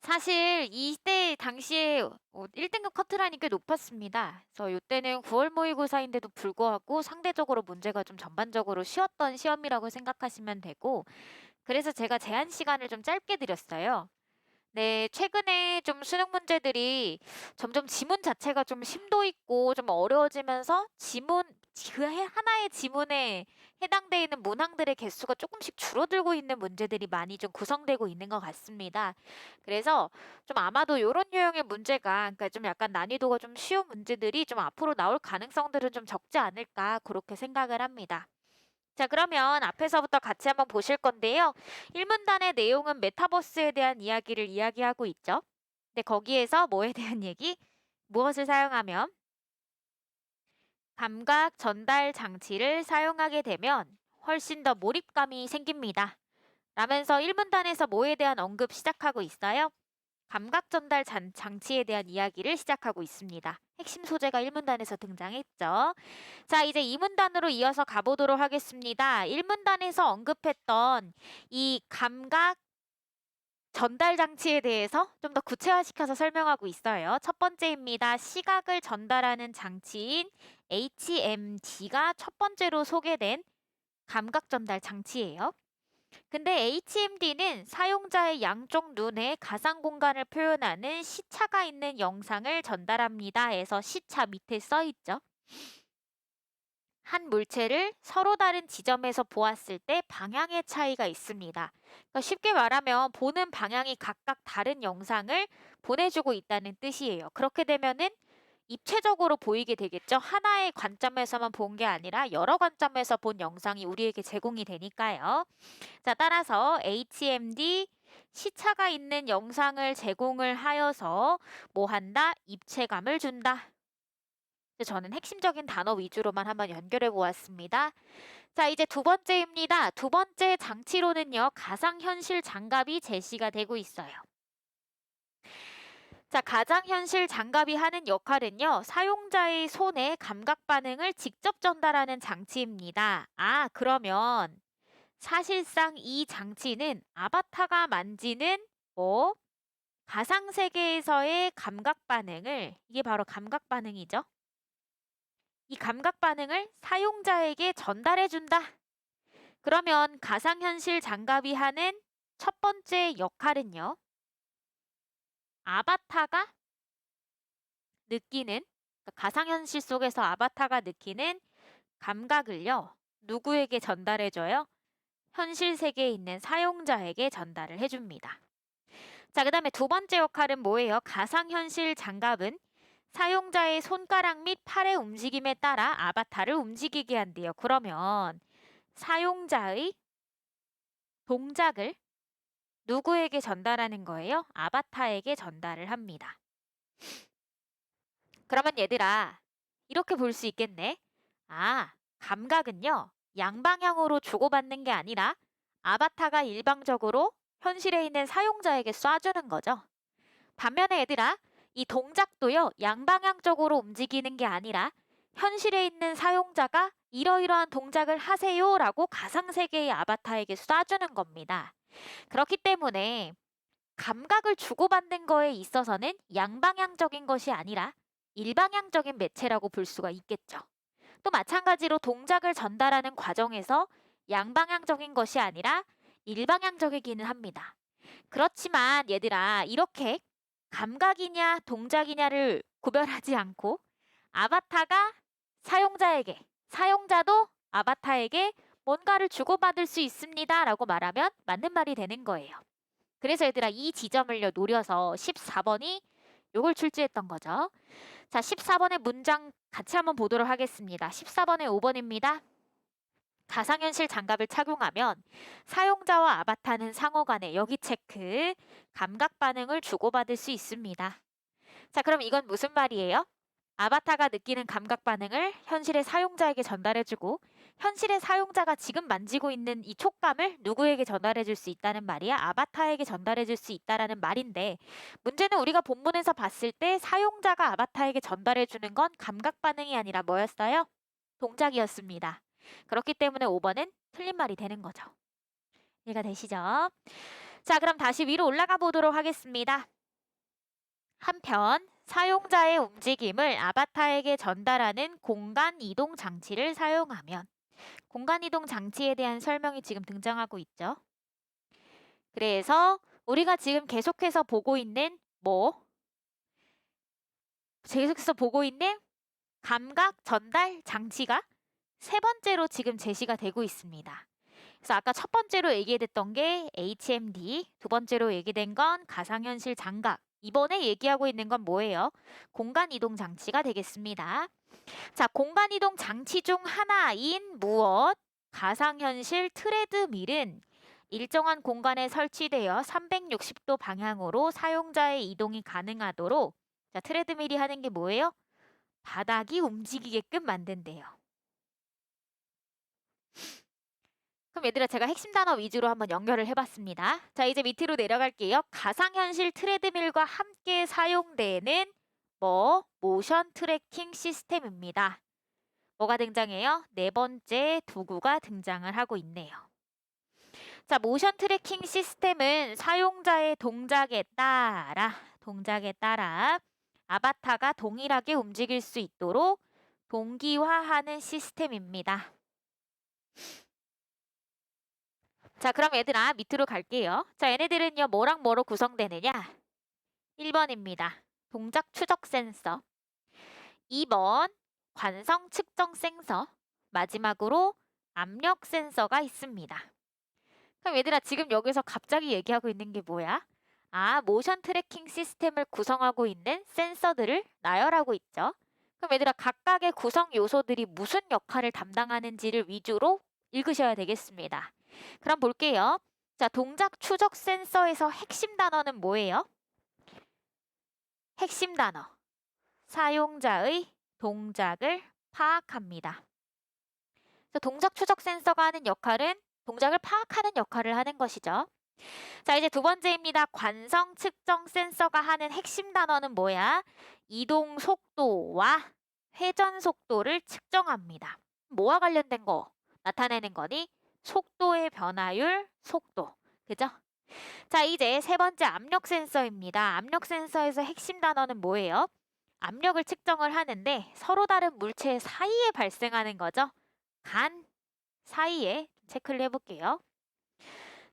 사실 이때 당시에 1등급 커트라인이 꽤 높았습니다. 그래서 이때는 9월 모의고사인데도 불구하고 상대적으로 문제가 좀 전반적으로 쉬웠던 시험이라고 생각하시면 되고, 그래서 제가 제한 시간을 좀 짧게 드렸어요. 네, 최근에 좀 수능 문제들이 점점 지문 자체가 좀 심도 있고 좀 어려워지면서 하나의 지문에 해당되어 있는 문항들의 개수가 조금씩 줄어들고 있는 문제들이 많이 좀 구성되고 있는 것 같습니다. 그래서 좀 아마도 이런 유형의 문제가, 그러니까 좀 약간 난이도가 좀 쉬운 문제들이 좀 앞으로 나올 가능성들은 좀 적지 않을까, 그렇게 생각을 합니다. 자, 그러면 앞에서부터 같이 한번 보실 건데요. 1문단의 내용은 메타버스에 대한 이야기를 이야기하고 있죠. 근데 거기에서 뭐에 대한 얘기? 무엇을 사용하면? 감각 전달 장치를 사용하게 되면 훨씬 더 몰입감이 생깁니다. 라면서 1문단에서 뭐에 대한 언급 시작하고 있어요? 감각 전달 장치에 대한 이야기를 시작하고 있습니다. 핵심 소재가 1문단에서 등장했죠. 자, 이제 2문단으로 이어서 가보도록 하겠습니다. 1문단에서 언급했던 이 감각 전달 장치에 대해서 좀 더 구체화시켜서 설명하고 있어요. 첫 번째입니다. 시각을 전달하는 장치인 HMD가 첫 번째로 소개된 감각 전달 장치예요. 근데 HMD는 사용자의 양쪽 눈에 가상 공간을 표현하는 시차가 있는 영상을 전달합니다. 해서 시차 밑에 써 있죠. 한 물체를 서로 다른 지점에서 보았을 때 방향의 차이가 있습니다. 그러니까 쉽게 말하면 보는 방향이 각각 다른 영상을 보내주고 있다는 뜻이에요. 그렇게 되면은 입체적으로 보이게 되겠죠. 하나의 관점에서만 본 게 아니라 여러 관점에서 본 영상이 우리에게 제공이 되니까요. 자, 따라서 HMD 시차가 있는 영상을 제공을 하여서 뭐 한다? 입체감을 준다. 저는 핵심적인 단어 위주로만 한번 연결해 보았습니다. 자, 이제 두 번째입니다. 두 번째 장치로는요, 가상현실 장갑이 제시가 되고 있어요. 자, 가상현실 장갑이 하는 역할은요, 사용자의 손에 감각 반응을 직접 전달하는 장치입니다. 아, 그러면 사실상 이 장치는 아바타가 만지는 가상세계에서의 감각 반응을, 이게 바로 감각 반응이죠. 이 감각 반응을 사용자에게 전달해준다. 그러면 가상현실 장갑이 하는 첫 번째 역할은요. 아바타가 느끼는, 그러니까 가상현실 속에서 아바타가 느끼는 감각을요. 누구에게 전달해줘요? 현실 세계에 있는 사용자에게 전달을 해줍니다. 자, 그 다음에 두 번째 역할은 뭐예요? 가상현실 장갑은 사용자의 손가락 및 팔의 움직임에 따라 아바타를 움직이게 한대요. 그러면 사용자의 동작을 누구에게 전달하는 거예요? 아바타에게 전달을 합니다. 그러면 얘들아, 이렇게 볼 수 있겠네. 아, 감각은요, 양방향으로 주고받는 게 아니라 아바타가 일방적으로 현실에 있는 사용자에게 쏴주는 거죠. 반면에 얘들아, 이 동작도요, 양방향적으로 움직이는 게 아니라 현실에 있는 사용자가 이러이러한 동작을 하세요 라고 가상세계의 아바타에게 쏴주는 겁니다. 그렇기 때문에 감각을 주고받는 거에 있어서는 양방향적인 것이 아니라 일방향적인 매체라고 볼 수가 있겠죠. 또 마찬가지로 동작을 전달하는 과정에서 양방향적인 것이 아니라 일방향적이기는 합니다. 그렇지만 얘들아, 이렇게 감각이냐 동작이냐를 구별하지 않고 아바타가 사용자에게, 사용자도 아바타에게 뭔가를 주고받을 수 있습니다 라고 말하면 맞는 말이 되는 거예요. 그래서 얘들아, 이 지점을 노려서 14번이 요걸 출제했던 거죠. 자, 14번의 문장 같이 한번 보도록 하겠습니다. 14번의 5번입니다. 가상현실 장갑을 착용하면 사용자와 아바타는 상호간에, 여기 체크, 감각 반응을 주고받을 수 있습니다. 자, 그럼 이건 무슨 말이에요? 아바타가 느끼는 감각 반응을 현실의 사용자에게 전달해주고 현실의 사용자가 지금 만지고 있는 이 촉감을 누구에게 전달해줄 수 있다는 말이야? 아바타에게 전달해줄 수 있다라는 말인데, 문제는 우리가 본문에서 봤을 때 사용자가 아바타에게 전달해주는 건 감각 반응이 아니라 뭐였어요? 동작이었습니다. 그렇기 때문에 5번은 틀린 말이 되는 거죠. 이해가 되시죠? 자, 그럼 다시 위로 올라가 보도록 하겠습니다. 한편 사용자의 움직임을 아바타에게 전달하는 공간 이동 장치를 사용하면 공간 이동 장치에 대한 설명이 지금 등장하고 있죠. 그래서 우리가 지금 계속해서 보고 있는 감각 전달 장치가 세 번째로 지금 제시가 되고 있습니다. 그래서 아까 첫 번째로 얘기했던 게 HMD, 두 번째로 얘기된 건 가상현실 장각, 이번에 얘기하고 있는 건 뭐예요? 공간 이동 장치가 되겠습니다. 자, 공간 이동 장치 중 하나인 무엇? 가상현실 트레드밀은 일정한 공간에 설치되어 360도 방향으로 사용자의 이동이 가능하도록 자, 트레드밀이 하는 게 뭐예요? 바닥이 움직이게끔 만든대요. 그럼 얘들아 제가 핵심 단어 위주로 한번 연결을 해봤습니다. 자, 이제 밑으로 내려갈게요. 가상현실 트레드밀과 함께 사용되는 모션 트래킹 시스템입니다. 뭐가 등장해요? 네 번째 도구가 등장을 하고 있네요. 자, 모션 트래킹 시스템은 사용자의 동작에 따라 아바타가 동일하게 움직일 수 있도록 동기화하는 시스템입니다. 자, 그럼 얘들아 밑으로 갈게요. 자, 얘네들은요 뭐랑 뭐로 구성되느냐? 1번입니다. 동작 추적 센서. 2번 관성 측정 센서. 마지막으로 압력 센서가 있습니다. 그럼 얘들아 지금 여기서 갑자기 얘기하고 있는 게 뭐야? 아, 모션 트래킹 시스템을 구성하고 있는 센서들을 나열하고 있죠. 그럼 얘들아 각각의 구성 요소들이 무슨 역할을 담당하는지를 위주로 읽으셔야 되겠습니다. 그럼 볼게요. 자, 동작 추적 센서에서 핵심 단어는 뭐예요? 핵심 단어. 사용자의 동작을 파악합니다. 그래서 동작 추적 센서가 하는 역할은 동작을 파악하는 역할을 하는 것이죠. 자, 이제 두 번째입니다. 관성 측정 센서가 하는 핵심 단어는 뭐야? 이동 속도와 회전 속도를 측정합니다. 뭐와 관련된 거 나타내는 거니? 속도의 변화율, 속도. 그죠? 자, 이제 세 번째 압력 센서입니다. 압력 센서에서 핵심 단어는 뭐예요? 압력을 측정을 하는데 서로 다른 물체 사이에 발생하는 거죠. 간 사이에 체크를 해볼게요.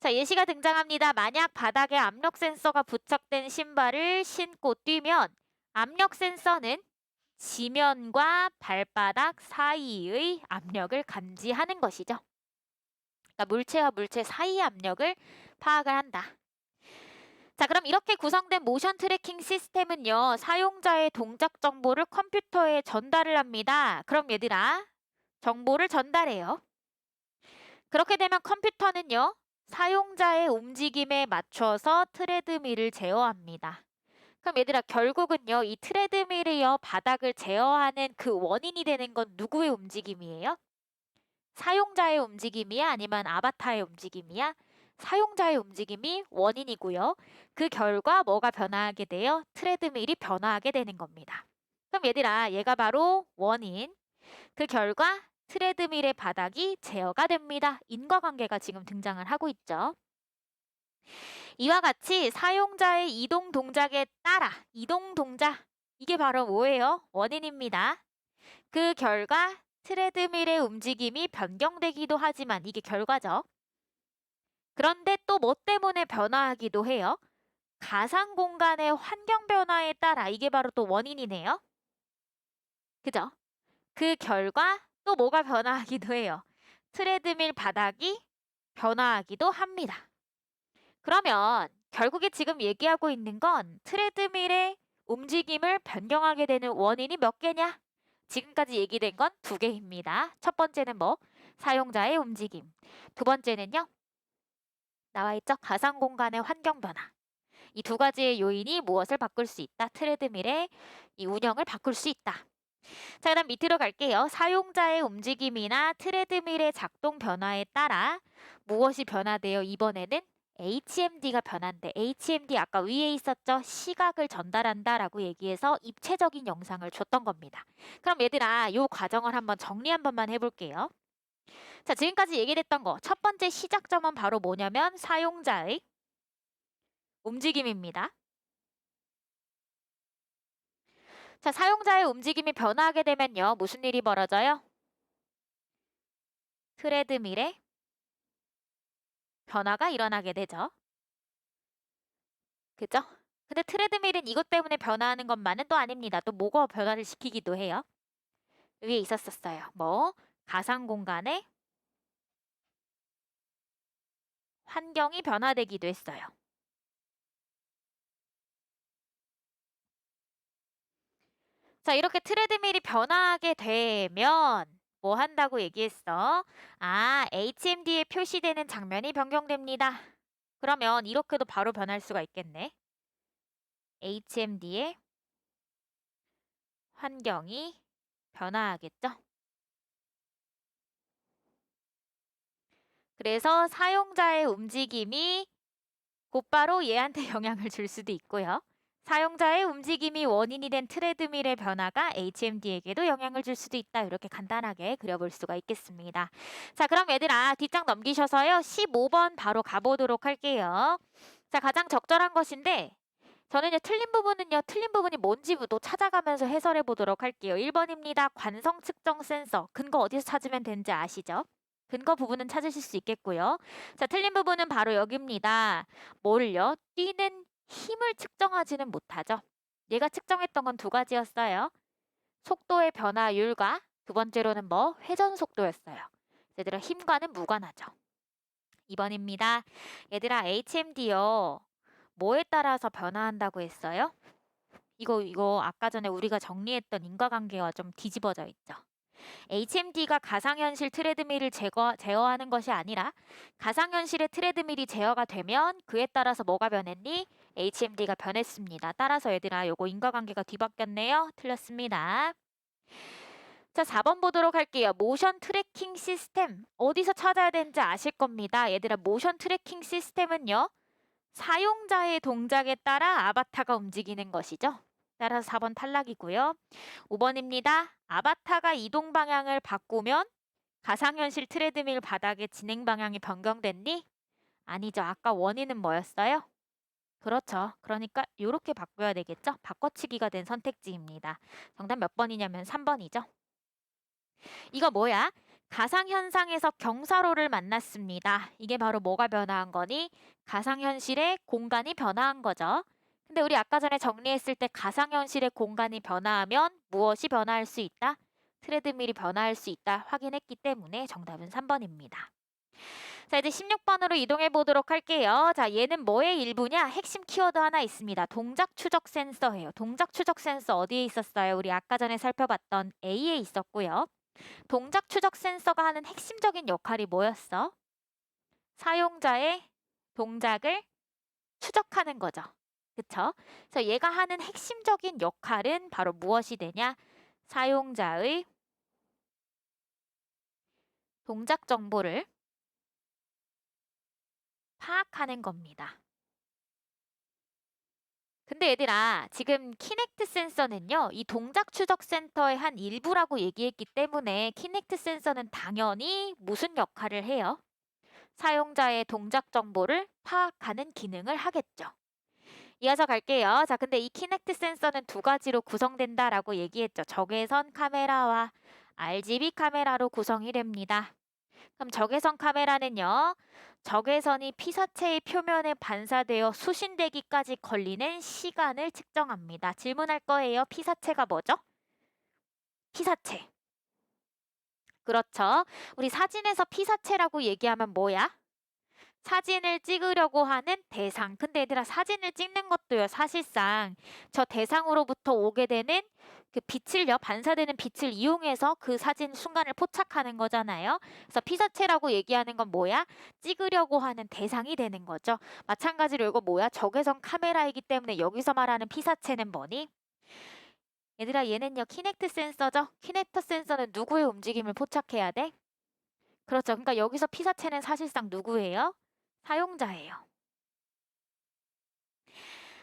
자, 예시가 등장합니다. 만약 바닥에 압력 센서가 부착된 신발을 신고 뛰면 압력 센서는 지면과 발바닥 사이의 압력을 감지하는 것이죠. 그러니까 물체와 물체 사이의 압력을 파악을 한다. 자, 그럼 이렇게 구성된 모션 트래킹 시스템은요. 사용자의 동작 정보를 컴퓨터에 전달을 합니다. 그럼 얘들아, 정보를 전달해요. 그렇게 되면 컴퓨터는요. 사용자의 움직임에 맞춰서 트레드밀을 제어합니다. 그럼 얘들아 결국은요. 이 트레드밀이요. 바닥을 제어하는 그 원인이 되는 건 누구의 움직임이에요? 사용자의 움직임이야? 아니면 아바타의 움직임이야? 사용자의 움직임이 원인이고요. 그 결과 뭐가 변화하게 돼요? 트레드밀이 변화하게 되는 겁니다. 그럼 얘들아 얘가 바로 원인. 그 결과 트레드밀의 바닥이 제어가 됩니다. 인과관계가 지금 등장을 하고 있죠. 이와 같이 사용자의 이동 동작에 따라 이동 동작 이게 바로 뭐예요? 원인입니다. 그 결과 트레드밀의 움직임이 변경되기도 하지만 이게 결과죠. 그런데 또 뭐 때문에 변화하기도 해요? 가상 공간의 환경 변화에 따라 이게 바로 또 원인이네요. 그죠? 그 결과 또 뭐가 변화하기도 해요. 트레드밀 바닥이 변화하기도 합니다. 그러면 결국에 지금 얘기하고 있는 건 트레드밀의 움직임을 변경하게 되는 원인이 몇 개냐? 지금까지 얘기된 건 두 개입니다. 첫 번째는 사용자의 움직임. 두 번째는요. 나와 있죠? 가상 공간의 환경 변화. 이 두 가지의 요인이 무엇을 바꿀 수 있다? 트레드밀의 이 운영을 바꿀 수 있다. 자, 그다음 밑으로 갈게요. 사용자의 움직임이나 트레드밀의 작동 변화에 따라 무엇이 변화돼요? 이번에는 HMD가 변한대. HMD 아까 위에 있었죠? 시각을 전달한다라고 얘기해서 입체적인 영상을 줬던 겁니다. 그럼 얘들아, 이 과정을 한번 정리 한 번만 해볼게요. 자, 지금까지 얘기했던 거 첫 번째 시작점은 바로 뭐냐면 사용자의 움직임입니다. 자, 사용자의 움직임이 변화하게 되면요. 무슨 일이 벌어져요? 트레드밀에 변화가 일어나게 되죠. 그죠? 근데 트레드밀은 이것 때문에 변화하는 것만은 또 아닙니다. 또 뭐가 변화를 시키기도 해요. 위에 있었어요. 뭐 가상 공간에 환경이 변화되기도 했어요. 자, 이렇게 트레드밀이 변화하게 되면 뭐 한다고 얘기했어? 아, HMD에 표시되는 장면이 변경됩니다. 그러면 이렇게도 바로 변할 수가 있겠네. HMD의 환경이 변화하겠죠? 그래서 사용자의 움직임이 곧바로 얘한테 영향을 줄 수도 있고요. 사용자의 움직임이 원인이 된 트레드밀의 변화가 HMD에게도 영향을 줄 수도 있다. 이렇게 간단하게 그려볼 수가 있겠습니다. 자, 그럼 얘들아 뒷장 넘기셔서요. 15번 바로 가보도록 할게요. 자, 가장 적절한 것인데 저는요 틀린 부분이 뭔지부터 찾아가면서 해설해 보도록 할게요. 1번입니다. 관성 측정 센서. 근거 어디서 찾으면 되는지 아시죠? 근거 부분은 찾으실 수 있겠고요. 자, 틀린 부분은 바로 여기입니다. 뭘요? 뛰는 힘을 측정하지는 못하죠. 얘가 측정했던 건 두 가지였어요. 속도의 변화율과 두 번째로는 뭐? 회전 속도였어요. 얘들아 힘과는 무관하죠. 2번입니다. 얘들아 HMD요. 뭐에 따라서 변화한다고 했어요? 이거 아까 전에 우리가 정리했던 인과관계와 좀 뒤집어져 있죠. HMD가 가상현실 트레드밀을 제어하는 것이 아니라 가상현실의 트레드밀이 제어가 되면 그에 따라서 뭐가 변했니? HMD가 변했습니다. 따라서 얘들아 요거 인과관계가 뒤바뀌었네요. 틀렸습니다. 자, 4번 보도록 할게요. 모션 트래킹 시스템. 어디서 찾아야 되는지 아실 겁니다. 얘들아 모션 트래킹 시스템은요. 사용자의 동작에 따라 아바타가 움직이는 것이죠. 따라서 4번 탈락이고요. 5번입니다. 아바타가 이동 방향을 바꾸면 가상현실 트레드밀 바닥의 진행 방향이 변경됐니? 아니죠. 아까 원인은 뭐였어요? 그렇죠. 그러니까 이렇게 바꿔야 되겠죠? 바꿔치기가 된 선택지입니다. 정답 몇 번이냐면 3번이죠. 이거 뭐야? 가상현상에서 경사로를 만났습니다. 이게 바로 뭐가 변화한 거니? 가상현실의 공간이 변화한 거죠. 근데 우리 아까 전에 정리했을 때 가상현실의 공간이 변화하면 무엇이 변화할 수 있다? 트레드밀이 변화할 수 있다 확인했기 때문에 정답은 3번입니다. 자, 이제 16번으로 이동해 보도록 할게요. 자, 얘는 뭐의 일부냐? 핵심 키워드 하나 있습니다. 동작 추적 센서예요. 동작 추적 센서 어디에 있었어요? 우리 아까 전에 살펴봤던 A에 있었고요. 동작 추적 센서가 하는 핵심적인 역할이 뭐였어? 사용자의 동작을 추적하는 거죠. 그쵸? 그래서 얘가 하는 핵심적인 역할은 바로 무엇이 되냐? 사용자의 동작 정보를 파악하는 겁니다. 근데 얘들아, 지금 키넥트 센서는요, 이 동작 추적 센터의 한 일부라고 얘기했기 때문에 키넥트 센서는 당연히 무슨 역할을 해요? 사용자의 동작 정보를 파악하는 기능을 하겠죠. 이어서 갈게요. 자, 근데 이 키넥트 센서는 두 가지로 구성된다라고 얘기했죠. 적외선 카메라와 RGB 카메라로 구성이 됩니다. 그럼 적외선 카메라는요. 적외선이 피사체의 표면에 반사되어 수신되기까지 걸리는 시간을 측정합니다. 질문할 거예요. 피사체가 뭐죠? 피사체. 그렇죠. 우리 사진에서 피사체라고 얘기하면 뭐야? 사진을 찍으려고 하는 대상. 근데 얘들아 사진을 찍는 것도요. 사실상 저 대상으로부터 오게 되는 그 빛을요. 반사되는 빛을 이용해서 그 사진 순간을 포착하는 거잖아요. 그래서 피사체라고 얘기하는 건 뭐야? 찍으려고 하는 대상이 되는 거죠. 마찬가지로 이거 뭐야? 적외선 카메라이기 때문에 여기서 말하는 피사체는 뭐니? 얘들아 얘는요. 키넥트 센서죠. 키넥트 센서는 누구의 움직임을 포착해야 돼? 그렇죠. 그러니까 여기서 피사체는 사실상 누구예요? 사용자예요.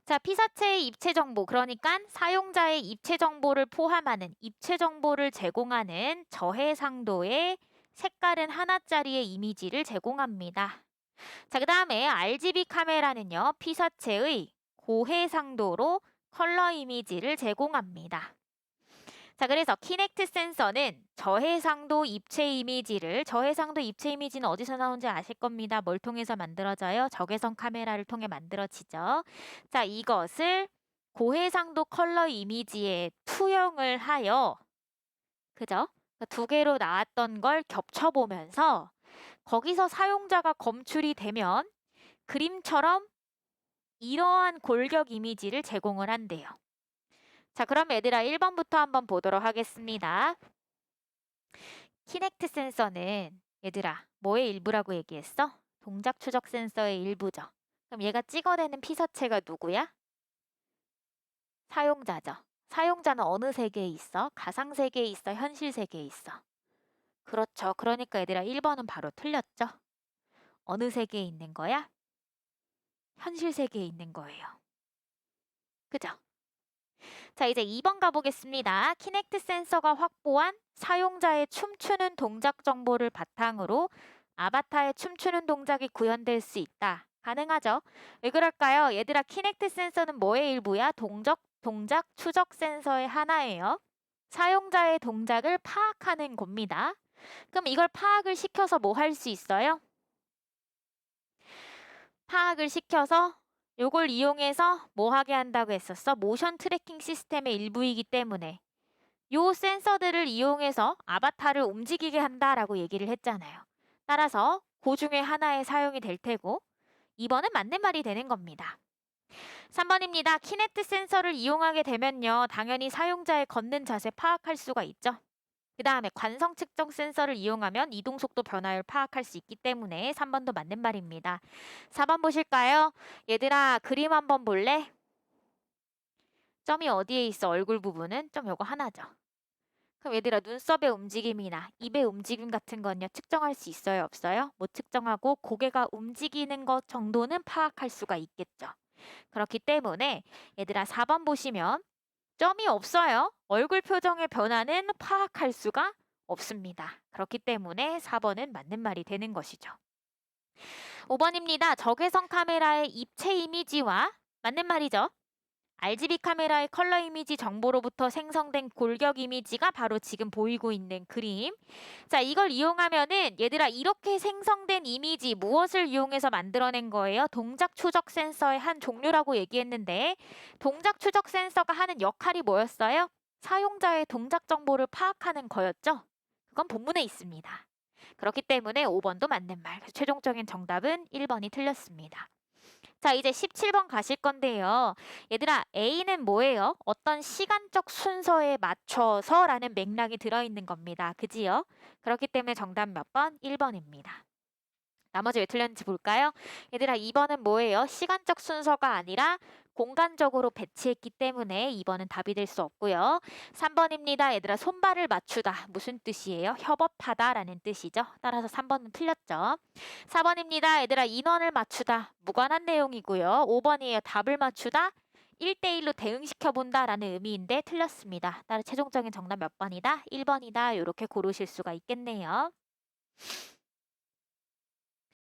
자, 피사체의 입체 정보, 그러니까 사용자의 입체 정보를 포함하는 입체 정보를 제공하는 저해상도의 색깔은 하나짜리의 이미지를 제공합니다. 자, 그 다음에 RGB 카메라는요, 피사체의 고해상도로 컬러 이미지를 제공합니다. 자, 그래서 키넥트 센서는 저해상도 입체 이미지는 어디서 나온지 아실 겁니다. 뭘 통해서 만들어져요? 적외선 카메라를 통해 만들어지죠. 자, 이것을 고해상도 컬러 이미지에 투영을 하여, 그죠? 그러니까 두 개로 나왔던 걸 겹쳐보면서 거기서 사용자가 검출이 되면 그림처럼 이러한 골격 이미지를 제공을 한대요. 자, 그럼 얘들아 1번부터 한번 보도록 하겠습니다. 키넥트 센서는 얘들아 뭐의 일부라고 얘기했어? 동작 추적 센서의 일부죠. 그럼 얘가 찍어내는 피사체가 누구야? 사용자죠. 사용자는 어느 세계에 있어? 가상 세계에 있어? 현실 세계에 있어? 그렇죠. 그러니까 얘들아 1번은 바로 틀렸죠. 어느 세계에 있는 거야? 현실 세계에 있는 거예요. 그죠? 자, 이제 2번 가보겠습니다. 키넥트 센서가 확보한 사용자의 춤추는 동작 정보를 바탕으로 아바타의 춤추는 동작이 구현될 수 있다. 가능하죠? 왜 그럴까요? 얘들아, 키넥트 센서는 뭐의 일부야? 동작 추적 센서의 하나예요. 사용자의 동작을 파악하는 겁니다. 그럼 이걸 파악을 시켜서 뭐 할 수 있어요? 파악을 시켜서 요걸 이용해서 뭐 하게 한다고 했었어? 모션 트래킹 시스템의 일부이기 때문에 요 센서들을 이용해서 아바타를 움직이게 한다라고 얘기를 했잖아요. 따라서 그 중에 하나에 사용이 될 테고 2번은 맞는 말이 되는 겁니다. 3번입니다. 키넥트 센서를 이용하게 되면요. 당연히 사용자의 걷는 자세 파악할 수가 있죠. 그 다음에 관성 측정 센서를 이용하면 이동 속도 변화를 파악할 수 있기 때문에 3번도 맞는 말입니다. 4번 보실까요? 얘들아 그림 한번 볼래? 점이 어디에 있어? 얼굴 부분은? 점 요거 하나죠. 그럼 얘들아 눈썹의 움직임이나 입의 움직임 같은 건요 측정할 수 있어요? 없어요? 못 측정하고 고개가 움직이는 것 정도는 파악할 수가 있겠죠. 그렇기 때문에 얘들아 4번 보시면 점이 없어요. 얼굴 표정의 변화는 파악할 수가 없습니다. 그렇기 때문에 4번은 맞는 말이 되는 것이죠. 5번입니다. 적외선 카메라의 입체 이미지와 맞는 말이죠. RGB 카메라의 컬러 이미지 정보로부터 생성된 골격 이미지가 바로 지금 보이고 있는 그림. 자, 이걸 이용하면은 얘들아 이렇게 생성된 이미지 무엇을 이용해서 만들어낸 거예요? 동작 추적 센서의 한 종류라고 얘기했는데 동작 추적 센서가 하는 역할이 뭐였어요? 사용자의 동작 정보를 파악하는 거였죠? 그건 본문에 있습니다. 그렇기 때문에 5번도 맞는 말. 최종적인 정답은 1번이 틀렸습니다. 자, 이제 17번 가실 건데요. 얘들아, A는 뭐예요? 어떤 시간적 순서에 맞춰서 라는 맥락이 들어있는 겁니다. 그지요? 그렇기 때문에 정답 몇 번? 1번입니다. 나머지 왜 틀렸는지 볼까요? 얘들아, 2번은 뭐예요? 시간적 순서가 아니라 공간적으로 배치했기 때문에 2번은 답이 될 수 없고요. 3번입니다. 얘들아, 손발을 맞추다. 무슨 뜻이에요? 협업하다 라는 뜻이죠. 따라서 3번은 틀렸죠. 4번입니다. 얘들아, 인원을 맞추다. 무관한 내용이고요. 5번이에요. 답을 맞추다. 1대1로 대응시켜본다 라는 의미인데 틀렸습니다. 따라 최종적인 정답 몇 번이다? 1번이다. 이렇게 고르실 수가 있겠네요.